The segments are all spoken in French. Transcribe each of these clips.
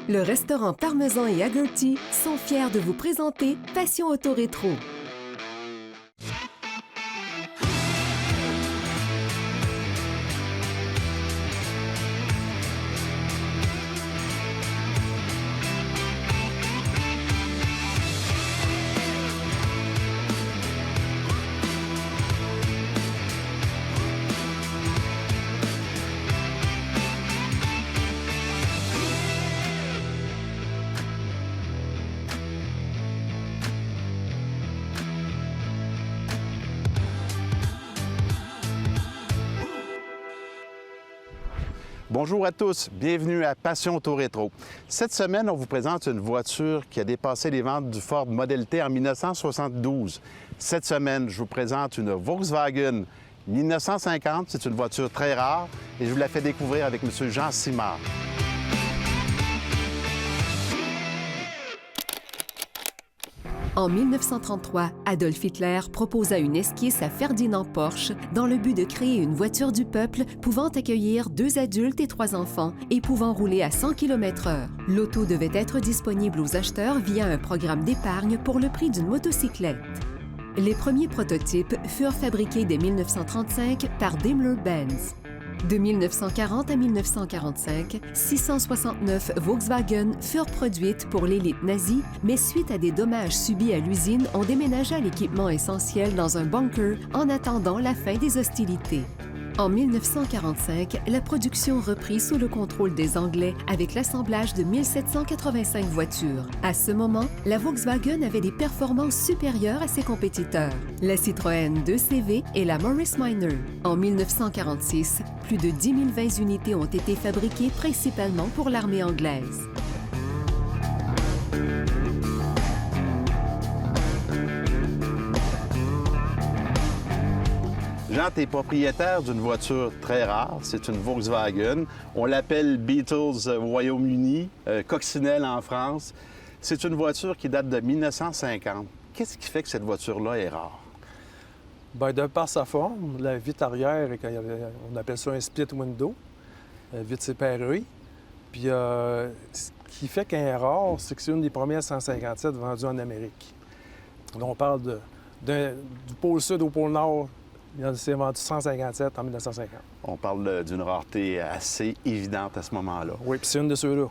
Le restaurant Parmesan et Haggerty sont fiers de vous présenter Passion Auto Rétro. Bonjour à tous, bienvenue à Passion Auto Rétro. Cette semaine, on vous présente une voiture qui a dépassé les ventes du Ford Model T en 1972. Cette semaine, je vous présente une Volkswagen 1950. C'est une voiture très rare et je vous la fais découvrir avec M. Jean Simard. En 1933, Adolf Hitler proposa une esquisse à Ferdinand Porsche dans le but de créer une voiture du peuple pouvant accueillir 2 adultes et 3 enfants et pouvant rouler à 100 km/h. L'auto devait être disponible aux acheteurs via un programme d'épargne pour le prix d'une motocyclette. Les premiers prototypes furent fabriqués dès 1935 par Daimler-Benz. De 1940 à 1945, 669 Volkswagen furent produites pour l'élite nazie, mais suite à des dommages subis à l'usine, on déménagea l'équipement essentiel dans un bunker en attendant la fin des hostilités. En 1945, la production reprit sous le contrôle des Anglais avec l'assemblage de 1785 voitures. À ce moment, la Volkswagen avait des performances supérieures à ses compétiteurs, la Citroën 2CV et la Morris Minor. En 1946, plus de 10 020 unités ont été fabriquées principalement pour l'armée anglaise. Jean, tu es propriétaire d'une voiture très rare. C'est une Volkswagen. On l'appelle Beatles au Royaume-Uni, Coccinelle en France. C'est une voiture qui date de 1950. Qu'est-ce qui fait que cette voiture-là est rare? Bien, de par sa forme, la vitre arrière, on appelle ça un split window, vitre séparée. Puis ce qui fait qu'elle est rare, c'est que c'est une des premières 157 vendues en Amérique. Là, on parle du pôle sud au pôle nord. Il s'est vendu 157 en 1950. On parle d'une rareté assez évidente à ce moment-là. Oui, puis c'est une de ceux-là.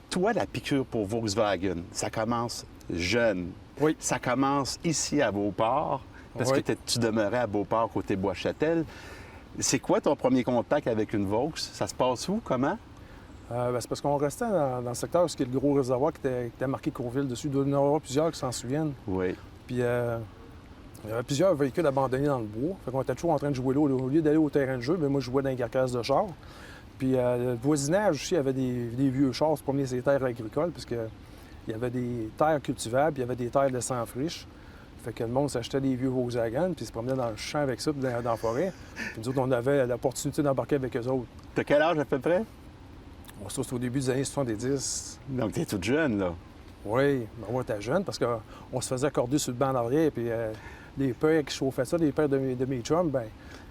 Toi, la piqûre pour Volkswagen, ça commence jeune. Oui. Ça commence ici à Beauport, parce Oui. que tu demeurais à Beauport, côté Bois-Châtel. C'est quoi ton premier contact avec une Vaux? Ça se passe où? Comment? C'est parce qu'on restait dans le secteur où il y a le gros réservoir qui était marqué Courville dessus. Il doit y en avoir plusieurs qui s'en souviennent. Oui. Puis il y avait plusieurs véhicules abandonnés dans le bois. Fait qu'on était toujours en train de jouer là. Au lieu d'aller au terrain de jeu, bien, moi, je jouais dans les carcasses de chars. Puis le voisinage aussi avait des vieux chars pour promener ces terres agricoles, parce qu'il y avait des terres cultivables, puis il y avait des terres de sans friche. Fait que le monde s'achetait des vieux Volkswagen, puis se promenait dans le champ avec ça, puis dans la forêt. Puis nous autres, on avait l'opportunité d'embarquer avec eux autres. T'as quel âge à peu près? On se trouve au début des années 70. Donc, t'es toute jeune, là. Oui, ben, on était jeunes, parce qu'on se faisait accorder sur le banc d'arrière, puis les pères qui chauffaient ça, les pères de mes chums, bien,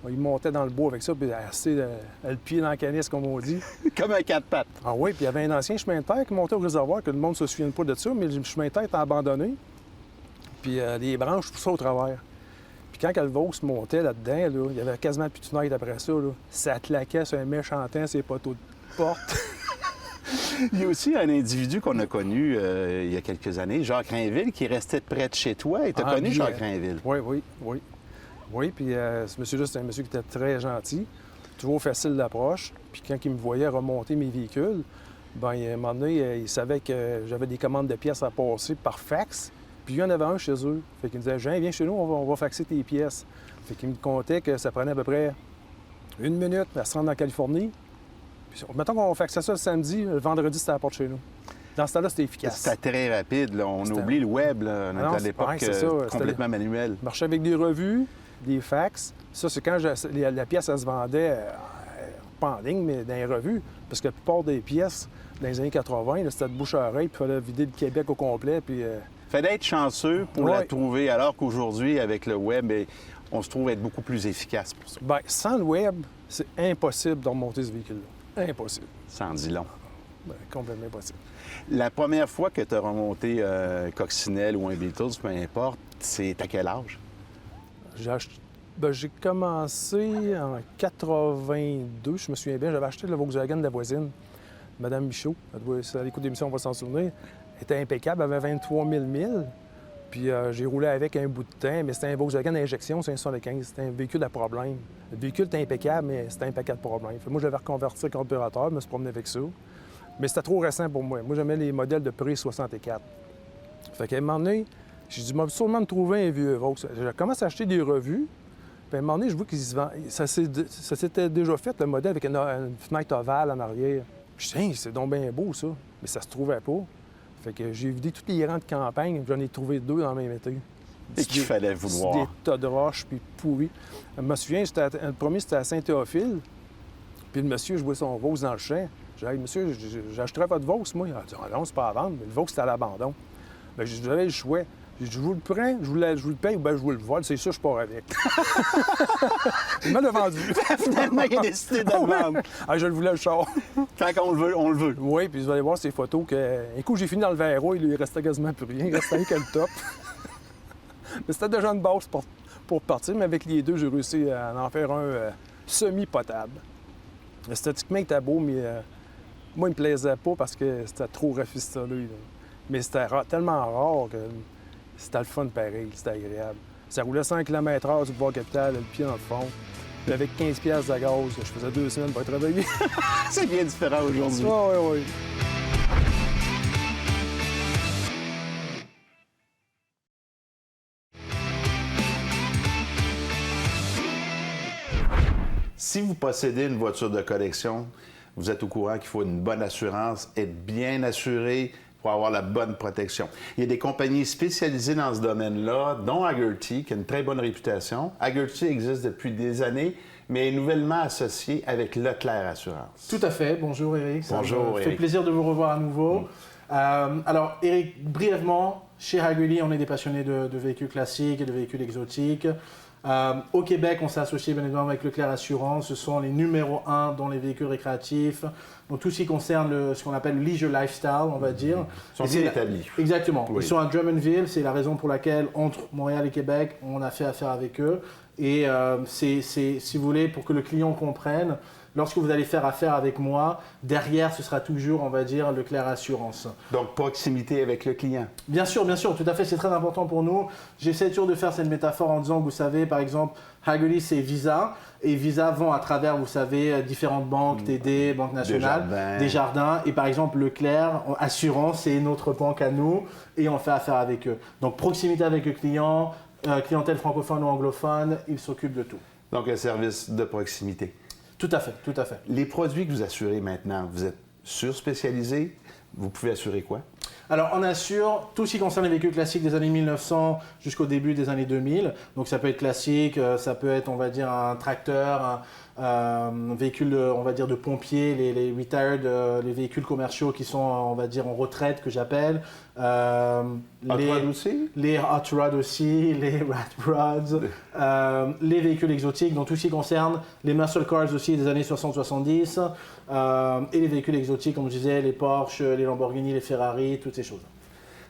ils montaient dans le bois avec ça, puis assez le pied dans la canisse, comme on dit. Comme un 4 pattes. Ah oui, puis il y avait un ancien chemin de terre qui montait au réservoir, que le monde ne se souvient pas de ça, mais le chemin de terre était abandonné. Puis les branches, tout ça au travers. Puis quand le Vaux se montait là-dedans, là, il y avait quasiment plus de fenêtre après ça. Là. Ça claquait sur un méchant temps, ces poteaux de porte. Il y a aussi un individu qu'on a connu il y a quelques années, Jacques Rainville, qui restait près de chez toi. Et tu as connu Jacques Rainville? Oui. Oui, puis ce monsieur-là, c'était un monsieur qui était très gentil, toujours facile d'approche. Puis quand il me voyait remonter mes véhicules, bien, à un moment donné, il savait que j'avais des commandes de pièces à passer par fax. Puis il y en avait un chez eux. Fait qu'il me disait, Jean, viens chez nous, on va faxer tes pièces. Fait qu'il me comptait que ça prenait à peu près 1 minute à se rendre en Californie. Puis, mettons qu'on faxait ça le samedi, le vendredi, c'était à la porte chez nous. Dans ce temps-là, c'était efficace. C'était très rapide. Là. On oublie le web. Là. On était à l'époque complètement manuel. Je marchais avec des revues, des fax. Ça, c'est quand la pièce, elle se vendait pas en ligne, mais dans les revues. Parce que la plupart des pièces, dans les années 80, là, c'était de bouche à oreille, puis il fallait vider le Québec au complet. Puis fallait être chanceux pour la trouver, alors qu'aujourd'hui, avec le web, on se trouve être beaucoup plus efficace pour ça. Bien, sans le web, c'est impossible de remonter ce véhicule-là. Impossible. Ça en dit long. Ben, complètement possible. La première fois que tu as remonté un Coccinelle ou un Beatles, peu importe, c'est à quel âge? J'ai commencé en 82, je me souviens bien. J'avais acheté le Volkswagen de la voisine, Mme Michaud. À l'écoute d'émission, on va s'en souvenir. Elle était impeccable, elle avait 23 000 milles. Puis j'ai roulé avec un bout de temps, mais c'était un Volkswagen à injection, c'est un 75. C'était un véhicule à problème. Le véhicule était impeccable, mais c'était un paquet de problèmes. Moi, j'avais reconverti carburateur, je me suis promené avec ça. Mais c'était trop récent pour moi. Moi, j'aimais les modèles de prix 64. Fait qu'à un moment donné, j'ai dit, moi, sûrement me trouver un vieux Vaux. J'ai commencé à acheter des revues. Puis à un moment donné, je vois qu'ils se vendent. Ça s'était déjà fait, le modèle, avec une fenêtre ovale en arrière. Je dis, hey, c'est donc bien beau, ça. Mais ça se trouvait pas. Fait que j'ai vidé tous les rangs de campagne, j'en ai trouvé 2 dans le même été. Et qu'il fallait vouloir. Des tas de roches, puis pourris. Je me souviens, le premier, c'était à Saint-Théophile. Puis le monsieur jouait son Vaux dans le champ. J'ai dit, hey, monsieur, j'achèterais votre Vaux, moi. Il a dit, ah non, c'est pas à vendre. Mais le Vaux, c'était à l'abandon. Bien, j'avais le choix. J'ai dit, je vous le prends, je vous le paye ou bien je vous le vole. C'est sûr, je pars avec. Il m'a vendu. Finalement, il a décidé de le vendre. Ah, je le voulais, le char. Quand on le veut, on le veut. Oui, puis vous allez voir ces photos que... Un coup, j'ai fini dans le verrou, il lui restait quasiment plus rien. Il restait rien que le top. Mais c'était déjà une base pour partir, mais avec les deux, j'ai réussi à en faire un semi-potable. Esthétiquement, il était beau, mais moi, il me plaisait pas parce que c'était trop rafistolé. Là. Mais c'était tellement rare que c'était le fun pareil, c'était agréable. Ça roulait 100 km/h du Bois-Capital, le pied dans le fond. Puis avec 15 piastres de gaz, je faisais 2 semaines pour travailler. C'est bien différent aujourd'hui. Oui. Si vous possédez une voiture de collection, vous êtes au courant qu'il faut une bonne assurance, être bien assuré pour avoir la bonne protection. Il y a des compagnies spécialisées dans ce domaine-là, dont Hagerty, qui a une très bonne réputation. Hagerty existe depuis des années, mais est nouvellement associé avec Leclerc Assurance. Tout à fait. Bonjour Éric. Bonjour Ça me Éric. fait plaisir de vous revoir à nouveau. Alors Éric, brièvement, chez Hagerty, on est des passionnés de véhicules classiques et de véhicules exotiques. Au Québec, on s'est associé bien évidemment avec Leclerc Assurance. Ce sont les numéros 1 dans les véhicules récréatifs. Donc tout ce qui concerne ce qu'on appelle le leisure lifestyle, on va dire. Ils sont bien établis. Exactement. Oui. Ils sont à Drummondville. C'est la raison pour laquelle, entre Montréal et Québec, on a fait affaire avec eux. Et c'est, si vous voulez, pour que le client comprenne, lorsque vous allez faire affaire avec moi, derrière, ce sera toujours, on va dire, Leclerc Assurance. Donc, proximité avec le client. Bien sûr, tout à fait, c'est très important pour nous. J'essaie toujours de faire cette métaphore en disant que, vous savez, par exemple, Hagerty, c'est Visa. Et Visa vend à travers, vous savez, différentes banques, TD, Banque Nationale, Desjardins. Et par exemple, Leclerc Assurance, c'est notre banque à nous. Et on fait affaire avec eux. Donc, proximité avec le client, clientèle francophone ou anglophone, ils s'occupent de tout. Donc, un service de proximité. Tout à fait, tout à fait. Les produits que vous assurez maintenant, vous êtes surspécialisé. Vous pouvez assurer quoi? Alors, on assure tout ce qui concerne les véhicules classiques des années 1900 jusqu'au début des années 2000. Donc, ça peut être classique, ça peut être, on va dire, un tracteur, un véhicule, on va dire, de pompiers, les retired, les véhicules commerciaux qui sont, on va dire, en retraite, que j'appelle. Hot rod aussi? Les hot rods aussi, les rat rods, les véhicules exotiques, donc tout ce qui concerne les muscle cars aussi des années 60-70, et les véhicules exotiques, comme je disais, les Porsche, les Lamborghini, les Ferrari, toutes ces choses.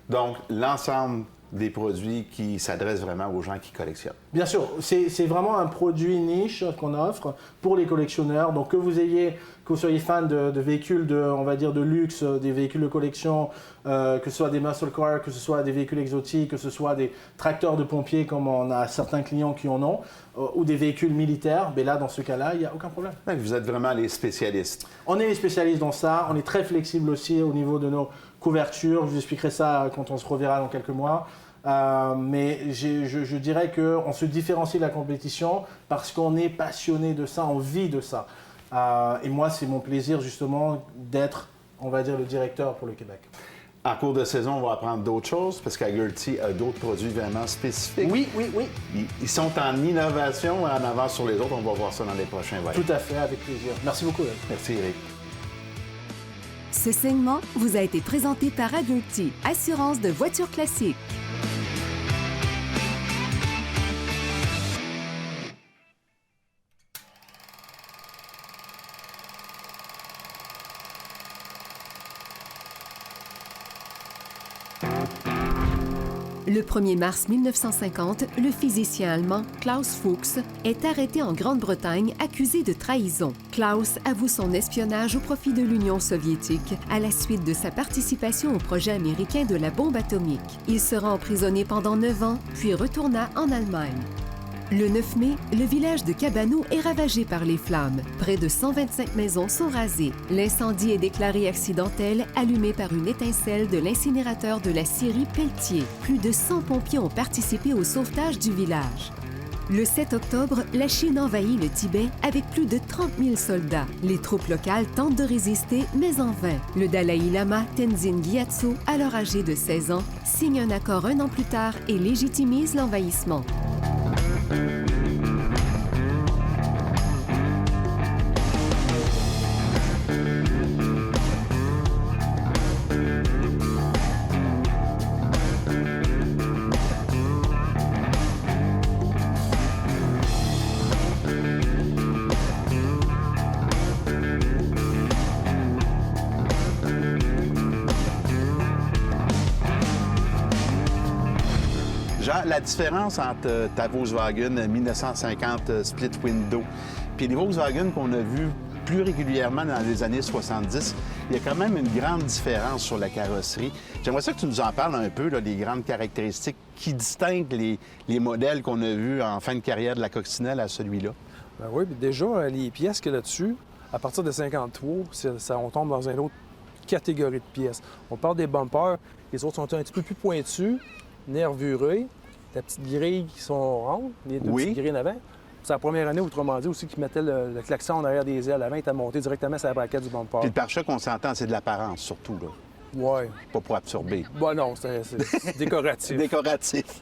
Donc, l'ensemble des produits qui s'adressent vraiment aux gens qui collectionnent. Bien sûr, c'est vraiment un produit niche qu'on offre pour les collectionneurs. Donc que vous soyez fan de véhicules on va dire de luxe, des véhicules de collection, que ce soit des muscle cars, que ce soit des véhicules exotiques, que ce soit des tracteurs de pompiers comme on a certains clients qui en ont, ou des véhicules militaires, mais là dans ce cas-là, il n'y a aucun problème. Donc, vous êtes vraiment les spécialistes. On est les spécialistes dans ça, on est très flexible aussi au niveau de nos couvertures. Je vous expliquerai ça quand on se reverra dans quelques mois. Mais je dirais qu'on se différencie de la compétition parce qu'on est passionné de ça, on vit de ça. Et moi, c'est mon plaisir justement d'être, on va dire, le directeur pour le Québec. En cours de saison, on va apprendre d'autres choses parce qu'Hagerty a d'autres produits vraiment spécifiques. Oui. Ils sont en innovation et en avance sur les autres. On va voir ça dans les prochains voyages. Tout à fait, avec plaisir. Merci beaucoup. Merci, Eric. Ce segment vous a été présenté par Hagerty, assurance de voitures classiques. Le 1er mars 1950, le physicien allemand Klaus Fuchs est arrêté en Grande-Bretagne accusé de trahison. Klaus avoue son espionnage au profit de l'Union soviétique à la suite de sa participation au projet américain de la bombe atomique. Il sera emprisonné pendant 9 ans, puis retourna en Allemagne. Le 9 mai, le village de Cabano est ravagé par les flammes. Près de 125 maisons sont rasées. L'incendie est déclaré accidentel, allumé par une étincelle de l'incinérateur de la scierie Pelletier. Plus de 100 pompiers ont participé au sauvetage du village. Le 7 octobre, la Chine envahit le Tibet avec plus de 30 000 soldats. Les troupes locales tentent de résister, mais en vain. Le Dalai Lama Tenzin Gyatso, alors âgé de 16 ans, signe un accord 1 an plus tard et légitimise l'envahissement. Jean, la différence entre ta Volkswagen 1950 split window puis les Volkswagen qu'on a vus plus régulièrement dans les années 70, il y a quand même une grande différence sur la carrosserie. J'aimerais ça que tu nous en parles un peu, là, des grandes caractéristiques qui distinguent les modèles qu'on a vus en fin de carrière de la Coccinelle à celui-là. Ben oui, puis déjà, les pièces qu'il y a là-dessus, à partir de 53, on tombe dans une autre catégorie de pièces. On parle des bumpers, les autres sont un petit peu plus pointus, nervurés, la petite grille qui sont rondes, les deux petites grilles en avant. C'est la première année, autrement dit, aussi, qui mettait le klaxon en arrière des ailes. Avant, il était monté directement sur la braquette du bumper. Puis le pare-choc, on s'entend, c'est de l'apparence, surtout, là. Oui. Pas pour absorber. Ben non, c'est décoratif. Décoratif.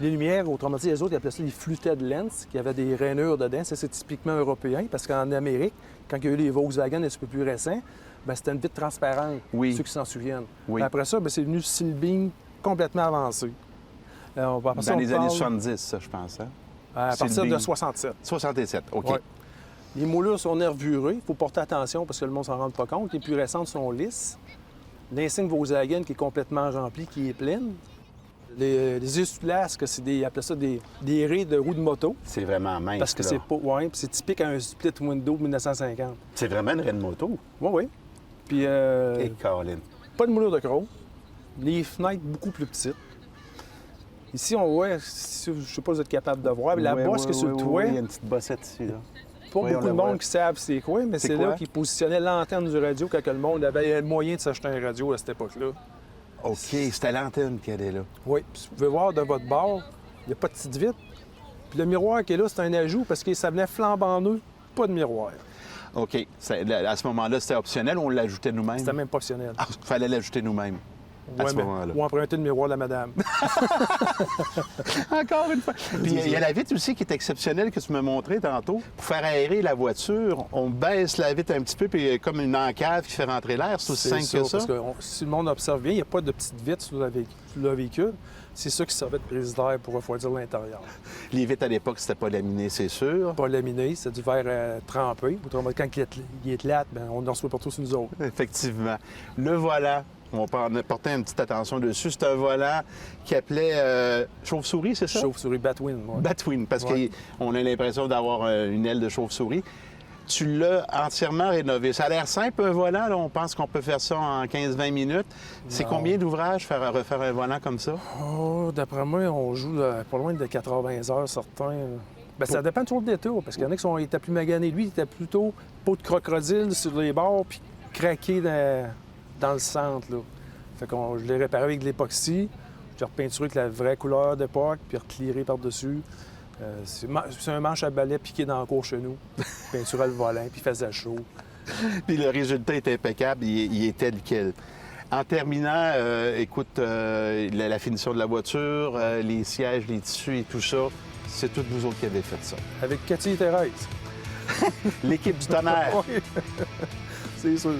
Les lumières, autrement dit, les autres, ils appelaient ça les fluted lens, qui avaient des rainures dedans. Ça, c'est typiquement européen, parce qu'en Amérique, quand il y a eu les Volkswagen un petit peu plus récents, ben, c'était une vitre transparente, ceux qui s'en souviennent. Oui. Après ça, ben, c'est venu Silbeam complètement avancé. Dans les années 70, ça, je pense, hein? À partir de 67. 67, OK. Ouais. Les moulures sont nervurées. Il faut porter attention parce que le monde ne s'en rend pas compte. Les plus récentes sont lisses. L'insigne Volkswagen qui est complètement rempli, qui est pleine. Les essuie-glaces, ils appellent ça des raies de roues de moto. C'est vraiment mince, parce que là. c'est pas... Ouais, puis c'est typique à un split window de 1950. C'est vraiment une raie de moto. Oui, oui. Puis... Et Colin. Pas de moulure de chrome. Les fenêtres beaucoup plus petites. Ici, on voit, je ne sais pas si vous êtes capable de voir, mais la bosse qui est sur le toit, il y a une petite bossette ici, là. pas beaucoup de monde qui savent c'est quoi, mais c'est là qu'ils positionnaient l'antenne du radio quand le monde avait le moyen de s'acheter un radio à cette époque-là. OK, c'était l'antenne qui allait là. Oui, puis vous pouvez voir de votre bord, il n'y a pas de petite vitre. Puis le miroir qui est là, c'est un ajout parce que ça venait flambant neuf, pas de miroir. OK. À ce moment-là, c'était optionnel ou on l'ajoutait nous-mêmes? C'était même pas optionnel. Ah, il fallait l'ajouter nous-mêmes. Ouais, ou emprunter le miroir de la madame. Encore une fois. Puis il y a la vitre aussi qui est exceptionnelle que tu m'as montré tantôt. Pour faire aérer la voiture, on baisse la vitre un petit peu, puis il y a comme une encave qui fait rentrer l'air. C'est aussi simple que ça? Parce que si le monde observe bien, il n'y a pas de petite vitre sur le véhicule. C'est ça qui servait de prise d'air pour refroidir l'intérieur. Les vitres à l'époque, c'était pas laminé, c'est sûr. Pas laminé, c'est du verre trempé. Autrement dit, quand il est plate, on en reçoit partout sur nous autres. Effectivement. Le volant. On va porter une petite attention dessus. C'est un volant qui appelait chauve-souris, c'est ça? Chauve-souris Batwing, oui. Batwing, parce qu'on a l'impression d'avoir une aile de chauve-souris. Tu l'as entièrement rénové. Ça a l'air simple, un volant. Là. On pense qu'on peut faire ça en 15-20 minutes. C'est combien d'ouvrages refaire un volant comme ça? Oh, d'après moi, on joue pas loin de 80 heures, certains. Ça dépend toujours de détour, parce qu'il y en a qui étaient plus maganés. Lui, il était plutôt peau de crocodile sur les bords, puis craqué dans le centre, là. Fait que je l'ai réparé avec de l'époxy. J'ai repeinturé avec la vraie couleur d'époque, puis recliré par-dessus. C'est un manche à balai piqué dans la cour chez nous. Peinturé le volant, puis il faisait chaud. Puis le résultat est impeccable, il est tel quel. En terminant, écoute, la finition de la voiture, les sièges, les tissus et tout ça, c'est toutes vous autres qui avez fait ça. Avec Cathy et Thérèse. L'équipe du tonnerre. Oui, c'est sûr.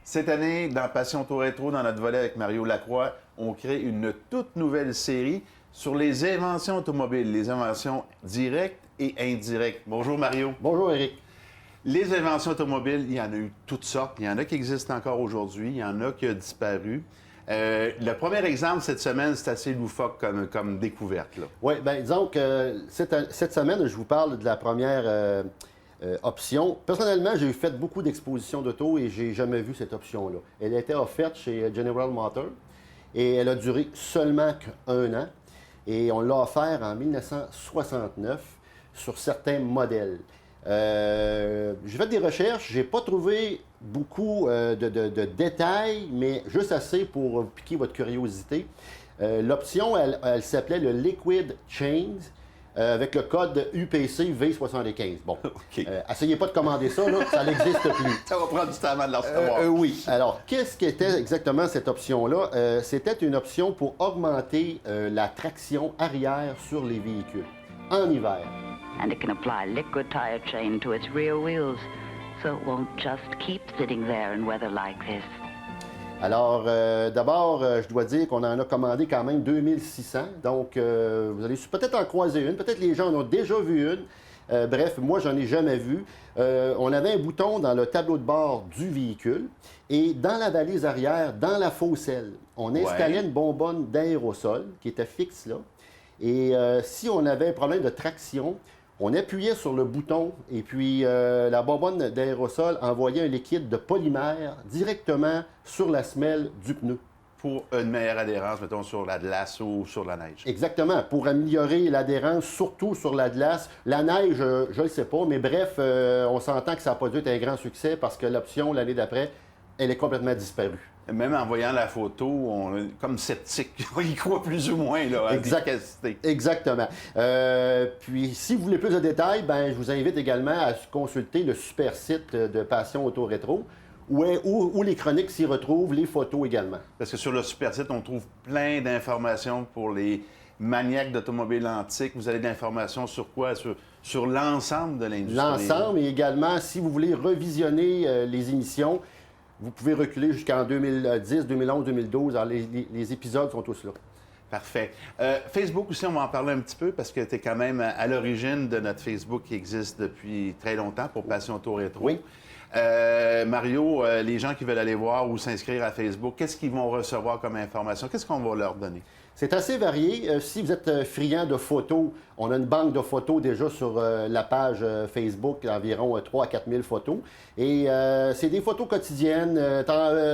Cette année, dans Passion Tour Rétro, dans notre volet avec Mario Lacroix, on crée une toute nouvelle série sur les inventions automobiles, les inventions directes et indirectes. Bonjour Mario. Bonjour Éric. Les inventions automobiles, il y en a eu toutes sortes. Il y en a qui existent encore aujourd'hui, il y en a qui ont disparu. Le premier exemple cette semaine, c'est assez loufoque comme découverte. Oui, bien disons que cette semaine, je vous parle de la première option. Personnellement, j'ai fait beaucoup d'expositions d'auto et j'ai jamais vu cette option-là. Elle a été offerte chez General Motors et elle a duré seulement qu'1 an. Et on l'a offert en 1969 sur certains modèles. J'ai fait des recherches, j'ai pas trouvé beaucoup de détails, mais juste assez pour piquer votre curiosité. L'option, elle s'appelait le Liquid Chains avec le code UPC V75. Bon, OK. Essayez pas de commander ça, là, ça n'existe plus. Ça va prendre du temps avant de le recevoir. Oui. Alors, qu'est-ce qu'était exactement cette option-là? C'était une option pour augmenter la traction arrière sur les véhicules en hiver. And it can apply liquid tire chain to its rear wheels, so it won't just keep sitting there in weather like this. Alors, d'abord, je dois dire qu'on en a commandé quand même 2600. Donc, vous allez peut-être en croiser une. Peut-être les gens en ont déjà vu une. Bref, moi, j'en ai jamais vu. On avait un bouton dans le tableau de bord du véhicule. Et dans la valise arrière, dans la fausse aile, on installait une bonbonne d'aérosol qui était fixe là. Et si on avait un problème de traction, on appuyait sur le bouton et puis la bonbonne d'aérosol envoyait un liquide de polymère directement sur la semelle du pneu. Pour une meilleure adhérence, mettons, sur la glace ou sur la neige. Exactement, pour améliorer l'adhérence, surtout sur la glace. La neige, je ne le sais pas, mais bref, on s'entend que ça n'a pas dû être un grand succès parce que l'option, l'année d'après, elle est complètement disparue. Même en voyant la photo, on est comme sceptique. On y croit plus ou moins là, à l'efficacité. Exactement. Puis, si vous voulez plus de détails, ben, je vous invite également à consulter le super site de Passion Auto Rétro, où les chroniques s'y retrouvent, les photos également. Parce que sur le super site, on trouve plein d'informations pour les maniaques d'automobiles antiques. Vous avez de l'information sur quoi? Sur l'ensemble de l'industrie. L'ensemble, et également, si vous voulez revisionner les émissions, vous pouvez reculer jusqu'en 2010, 2011, 2012. Alors, les épisodes sont tous là. Parfait. Facebook aussi, on va en parler un petit peu parce que tu es quand même à l'origine de notre Facebook qui existe depuis très longtemps pour Passion Auto Rétro. Oui. Mario, les gens qui veulent aller voir ou s'inscrire à Facebook, qu'est-ce qu'ils vont recevoir comme information? Qu'est-ce qu'on va leur donner? C'est assez varié. Si vous êtes friand de photos, on a une banque de photos déjà sur la page Facebook, environ 3 à 4 000 photos. Et c'est des photos quotidiennes,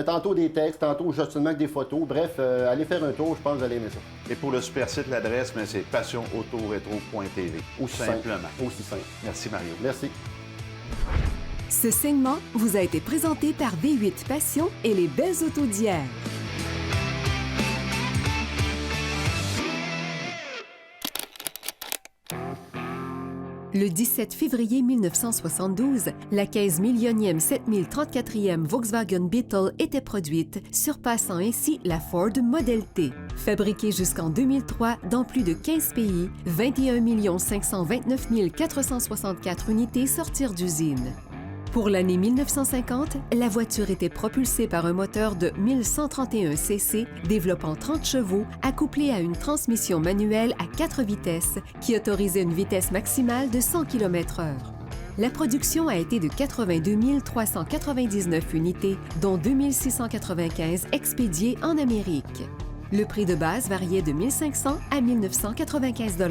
tantôt des textes, tantôt justement que des photos. Bref, allez faire un tour, je pense que vous allez aimer ça. Et pour le super site, l'adresse, c'est passionautoretro.tv. Aussi simplement. Aussi simple. Merci Mario. Merci. Ce segment vous a été présenté par V8 Passion et les belles autos d'hier. Le 17 février 1972, la 15 millionième 7034e Volkswagen Beetle était produite, surpassant ainsi la Ford Model T. Fabriquée jusqu'en 2003 dans plus de 15 pays, 21 529 464 unités sortirent d'usine. Pour l'année 1950, la voiture était propulsée par un moteur de 1131 cc développant 30 chevaux accouplé à une transmission manuelle à 4 vitesses qui autorisait une vitesse maximale de 100 km/h. La production a été de 82 399 unités, dont 2 695 expédiées en Amérique. Le prix de base variait de 1 500 à 1 995 $.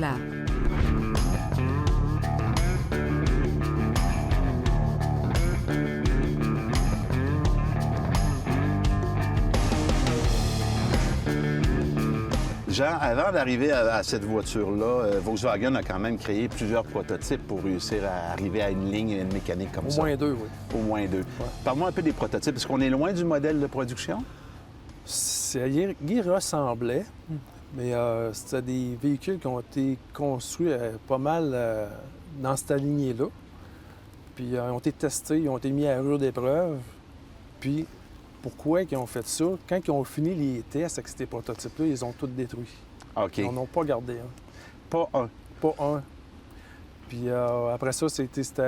Jean, avant d'arriver à cette voiture-là, Volkswagen a quand même créé plusieurs prototypes pour réussir à arriver à une ligne et une mécanique comme ça. Au moins 2, oui. Au moins 2. Ouais. Parle-moi un peu des prototypes. Est-ce qu'on est loin du modèle de production? Ça y ressemblait, mais c'était des véhicules qui ont été construits pas mal dans cette lignée-là. Puis ils ont été testés, ils ont été mis à rude épreuve. Puis pourquoi ils ont fait ça? Quand ils ont fini les tests avec ces prototypes-là, ils ont tous détruits. OK. Ils n'en ont pas gardé un. Pas un? Pas un. Puis après ça, c'était cette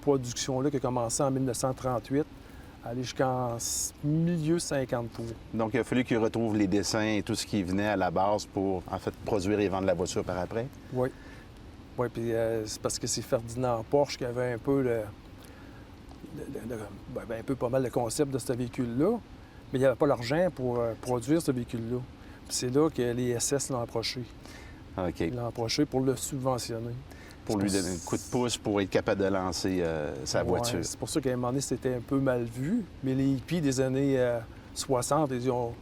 production-là qui a commencé en 1938 aller jusqu'en milieu 50 tours. Donc, il a fallu qu'il retrouve les dessins et tout ce qui venait à la base pour, en fait, produire et vendre la voiture par après. Oui. Oui, puis c'est parce que c'est Ferdinand Porsche qui avait un peu un peu pas mal le concept de ce véhicule-là, mais il n'y avait pas l'argent pour produire ce véhicule-là. Puis c'est là que les SS l'ont approché. OK. Ils l'ont approché pour le subventionner. Pour lui donner un coup de pouce pour être capable de lancer sa voiture. Ouais, c'est pour ça qu'à un moment donné, c'était un peu mal vu, mais les hippies des années 60, ils ont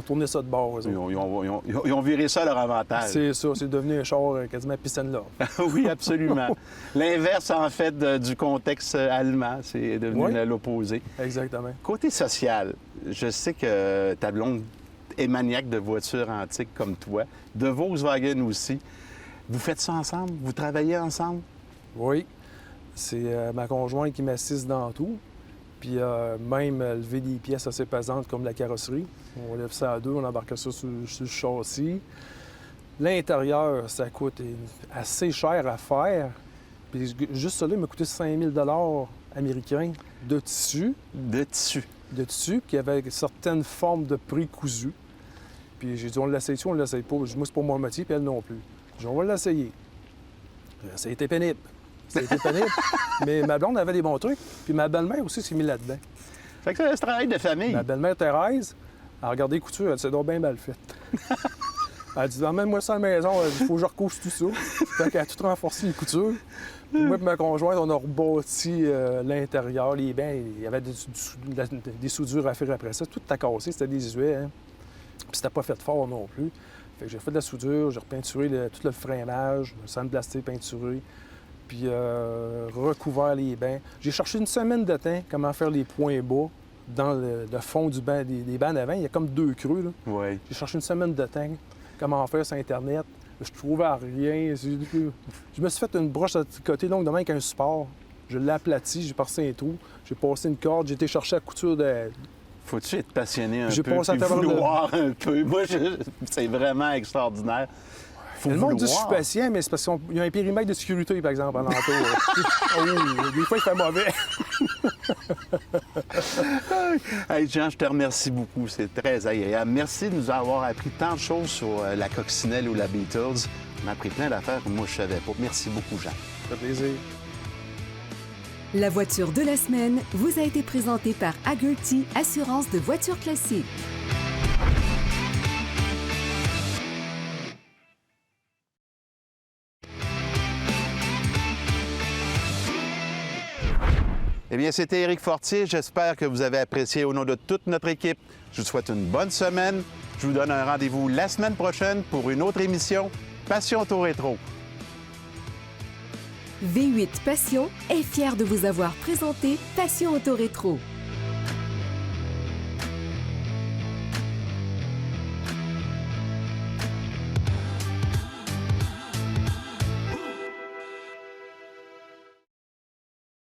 tourné ça de bord. Ils ont viré ça à leur avantage. C'est ça, c'est devenu un char quasiment piss and love. Oui, absolument. L'inverse, en fait, du contexte allemand, c'est devenu Oui. l'opposé. Exactement. Côté social, je sais que ta blonde est maniaque de voitures antiques comme toi, de Volkswagen aussi. Vous faites ça ensemble? Vous travaillez ensemble? Oui. C'est ma conjointe qui m'assiste dans tout. Puis même lever des pièces assez pesantes comme la carrosserie. On lève ça à deux, on embarque ça sur le châssis. L'intérieur, ça coûte assez cher à faire. Puis juste ça là, il m'a coûté 5 000 américains de tissu. De tissu. De tissu, qui avait certaines formes de précousu. Puis j'ai dit, on l'essaye-tu, on l'essaye pas. Moi, c'est pas mon métier, puis elle non plus. J'ai dit, on va l'essayer. Ça a été pénible. Ça a été pénible. Mais ma blonde avait des bons trucs. Puis ma belle-mère aussi s'est mise là-dedans. Fait que c'est un travail de famille. Ma belle-mère Thérèse, elle a regardé les coutures, elle dit, c'est donc bien mal fait. Elle dit, emmène-moi ça à la maison, il faut que je recouche tout ça. Fait qu'elle a tout renforcé les coutures. Puis moi et ma conjointe, on a rebâti l'intérieur, les bains. Il y avait des soudures à faire après ça. Tout a cassé, c'était désuet. Hein? Puis c'était pas fait fort non plus. Fait que j'ai fait de la soudure, j'ai repeinturé tout le freinage, le sandblasté peinturé, puis recouvert les bains. J'ai cherché une semaine de temps comment faire les points bas dans le fond du banc, des bancs d'avant. Il y a comme 2 creux. Là. Oui. J'ai cherché une semaine de temps comment faire sur Internet. Je trouvais rien. Je me suis fait une broche de côté longue de main avec un support. Je l'ai aplati, j'ai passé un trou, j'ai passé une corde, j'ai été chercher la couture de... Faut-tu être passionné un J'ai peu, passé à puis travers vouloir un peu? Moi, c'est vraiment extraordinaire. Faut Le monde dit que je suis vouloir. patient, mais c'est parce qu'il y a un périmètre de sécurité, par exemple, en entour. Oui, des fois, il fait mauvais. Hey, Jean, je te remercie beaucoup. C'est très agréable. Merci de nous avoir appris tant de choses sur la coccinelle ou la Beatles. On a appris plein d'affaires que moi, je savais pas. Merci beaucoup, Jean. Ça fait plaisir. La voiture de la semaine vous a été présentée par Hagerty Assurance de voitures classiques. Eh bien, c'était Éric Fortier. J'espère que vous avez apprécié au nom de toute notre équipe. Je vous souhaite une bonne semaine. Je vous donne un rendez-vous la semaine prochaine pour une autre émission Passion Auto Rétro. V8 Passion est fier de vous avoir présenté Passion Auto Rétro.